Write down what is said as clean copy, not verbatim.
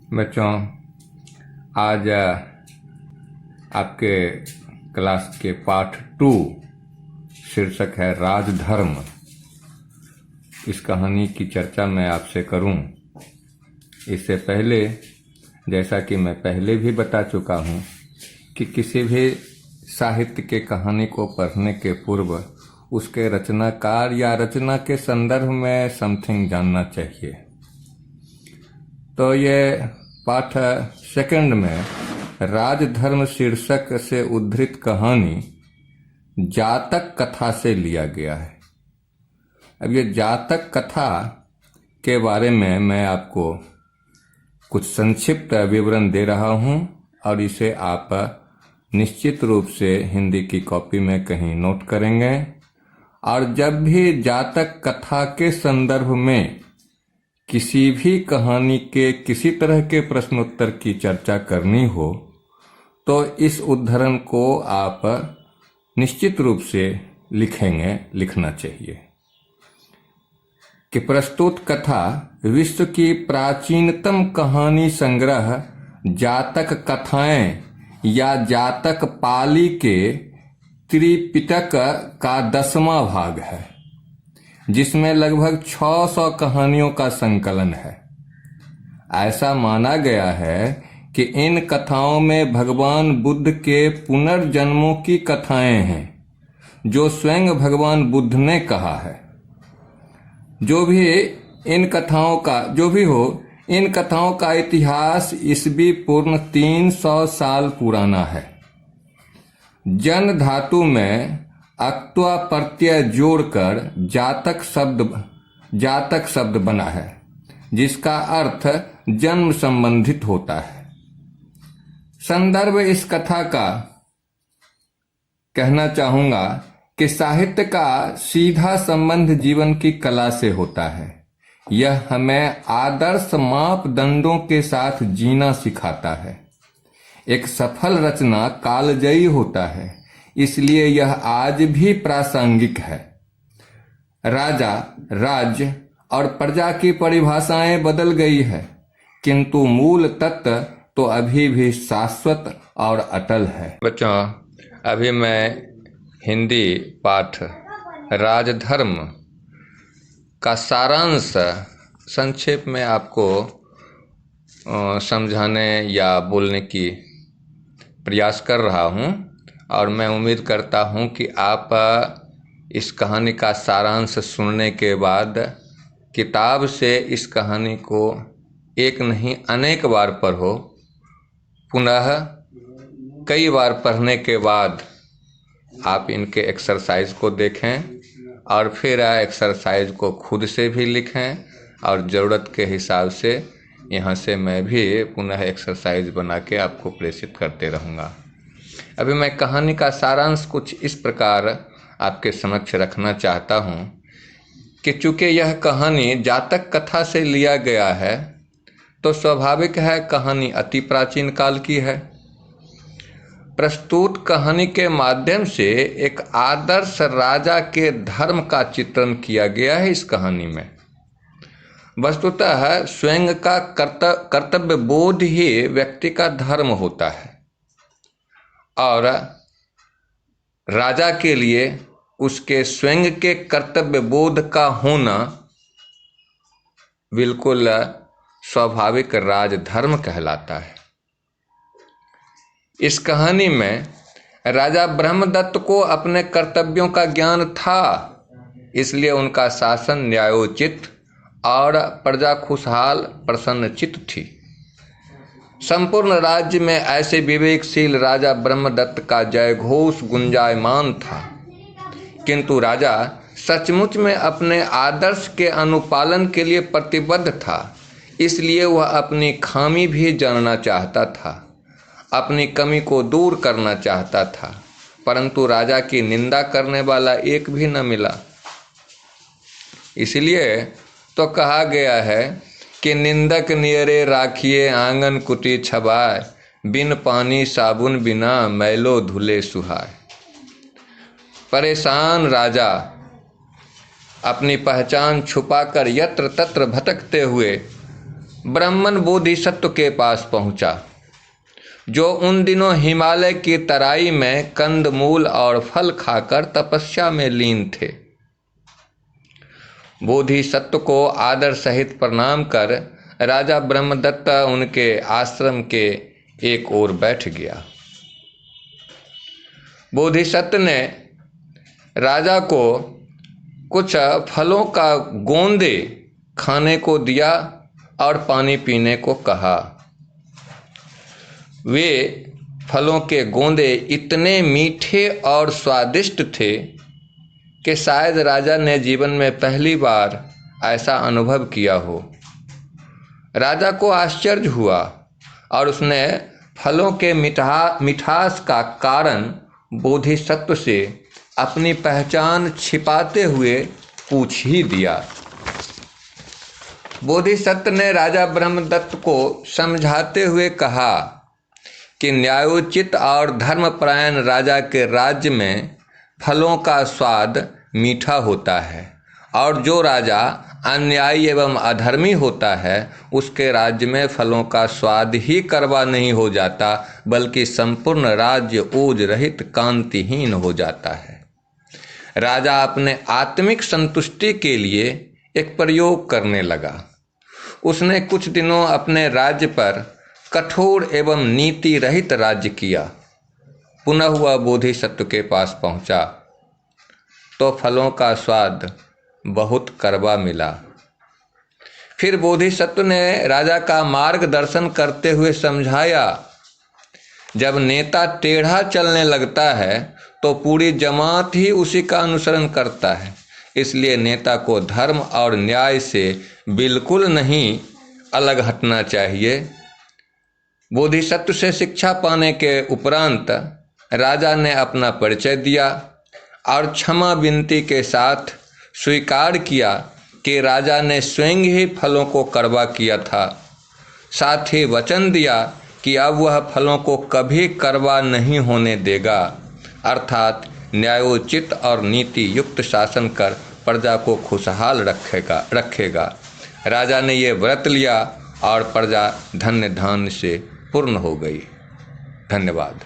बच्चों, आज आपके क्लास के पाठ 2 शीर्षक है राजधर्म। इस कहानी की चर्चा मैं आपसे करूं। इससे पहले, जैसा कि मैं पहले भी बता चुका हूं, कि किसी भी साहित्य के कहानी को पढ़ने के पूर्व उसके रचनाकार या रचना के संदर्भ में समथिंग जानना चाहिए। तो ये पाठ 2 में राजधर्म शीर्षक से उद्धृत कहानी जातक कथा से लिया गया है। अब ये जातक कथा के बारे में मैं आपको कुछ संक्षिप्त विवरण दे रहा हूं और इसे आप निश्चित रूप से हिंदी की कॉपी में कहीं नोट करेंगे। और जब भी जातक कथा के संदर्भ में किसी भी कहानी के किसी तरह के प्रश्नोत्तर की चर्चा करनी हो तो इस उद्धरण को आप निश्चित रूप से लिखना चाहिए कि प्रस्तुत कथा विश्व की प्राचीनतम कहानी संग्रह जातक कथाएं या जातक पाली के त्रिपिटक का 10वां भाग है, जिसमें लगभग 600 कहानियों का संकलन है। ऐसा माना गया है कि इन कथाओं में भगवान बुद्ध के पुनर्जन्मों की कथाएं हैं, जो स्वयं भगवान बुद्ध ने कहा है। जो भी हो, इन कथाओं का इतिहास ईस्वी पूर्व 300 साल पुराना है। जन धातु में अक्त्वा प्रत्यय जोड़कर जातक शब्द बना है, जिसका अर्थ जन्म संबंधित होता है। संदर्भ इस कथा का कहना चाहूंगा कि साहित्य का सीधा संबंध जीवन की कला से होता है। यह हमें आदर्श मापदंडों के साथ जीना सिखाता है। एक सफल रचना कालजयी होता है, इसलिए यह आज भी प्रासंगिक है। राजा, राज्य और प्रजा की परिभाषाएं बदल गई है, किंतु मूल तत्व तो अभी भी शाश्वत और अटल है। बच्चों, अभी मैं हिंदी पाठ राजधर्म का सारांश संक्षेप में आपको समझाने या बोलने की प्रयास कर रहा हूं, और मैं उम्मीद करता हूं कि आप इस कहानी का सारांश सुनने के बाद किताब से इस कहानी को एक नहीं अनेक बार पढ़ो। पुनः कई बार पढ़ने के बाद आप इनके एक्सरसाइज को देखें और फिर एक्सरसाइज को खुद से भी लिखें, और ज़रूरत के हिसाब से यहाँ से मैं भी पुनः एक्सरसाइज बना के आपको प्रेषित करते रहूँगा। अभी मैं कहानी का सारांश कुछ इस प्रकार आपके समक्ष रखना चाहता हूँ कि चूँकि यह कहानी जातक कथा से लिया गया है, तो स्वाभाविक है कहानी अति प्राचीन काल की है। प्रस्तुत कहानी के माध्यम से एक आदर्श राजा के धर्म का चित्रण किया गया है। इस कहानी में वस्तुतः स्वयं का कर्तव्य बोध ही व्यक्ति का धर्म होता है, और राजा के लिए उसके स्वयं के कर्तव्य बोध का होना बिल्कुल स्वाभाविक राजधर्म कहलाता है। इस कहानी में राजा ब्रह्मदत्त को अपने कर्तव्यों का ज्ञान था, इसलिए उनका शासन न्यायोचित और प्रजा खुशहाल प्रसन्नचित्त थी। संपूर्ण राज्य में ऐसे विवेकशील राजा ब्रह्मदत्त का जयघोष गुंजायमान था, किंतु राजा सचमुच में अपने आदर्श के अनुपालन के लिए प्रतिबद्ध था। इसलिए वह अपनी खामी भी जानना चाहता था, अपनी कमी को दूर करना चाहता था, परंतु राजा की निंदा करने वाला एक भी न मिला। इसलिए तो कहा गया है कि निंदक नियरे राखिए आंगन कुटी छबाय, बिन पानी साबुन बिना मैलो धुले सुहाय। परेशान राजा अपनी पहचान छुपाकर यत्र तत्र भटकते हुए ब्राह्मण बोधिसत्व के पास पहुंचा, जो उन दिनों हिमालय की तराई में कंदमूल और फल खाकर तपस्या में लीन थे। बोधिसत्व को आदर सहित प्रणाम कर राजा ब्रह्मदत्त उनके आश्रम के एक ओर बैठ गया। बोधिसत्व ने राजा को कुछ फलों का गोंदे खाने को दिया और पानी पीने को कहा। वे फलों के गोंदे इतने मीठे और स्वादिष्ट थे कि शायद राजा ने जीवन में पहली बार ऐसा अनुभव किया हो। राजा को आश्चर्य हुआ और उसने फलों के मिठास का कारण बोधिसत्व से अपनी पहचान छिपाते हुए पूछ ही दिया। बोधिसत्व ने राजा ब्रह्मदत्त को समझाते हुए कहा कि न्यायोचित और धर्मपरायण राजा के राज्य में फलों का स्वाद मीठा होता है, और जो राजा अन्यायी एवं अधर्मी होता है उसके राज्य में फलों का स्वाद ही कड़वा नहीं हो जाता, बल्कि संपूर्ण राज्य ओज रहित कांतिहीन हो जाता है। राजा अपने आत्मिक संतुष्टि के लिए एक प्रयोग करने लगा। उसने कुछ दिनों अपने राज्य पर कठोर एवं नीति रहित राज्य किया। पुनः वह बोधिसत्व के पास पहुंचा तो फलों का स्वाद बहुत कड़वा मिला। फिर बोधिसत्व ने राजा का मार्गदर्शन करते हुए समझाया, जब नेता टेढ़ा चलने लगता है तो पूरी जमात ही उसी का अनुसरण करता है, इसलिए नेता को धर्म और न्याय से बिल्कुल नहीं अलग हटना चाहिए। बोधिसत्व से शिक्षा पाने के उपरांत राजा ने अपना परिचय दिया और क्षमा विनती के साथ स्वीकार किया कि राजा ने स्वयं ही फलों को कड़वा किया था। साथ ही वचन दिया कि अब वह फलों को कभी कड़वा नहीं होने देगा, अर्थात न्यायोचित और नीति युक्त शासन कर प्रजा को खुशहाल रखेगा। राजा ने ये व्रत लिया और प्रजा धन्य धान्य से पूर्ण हो गई। धन्यवाद।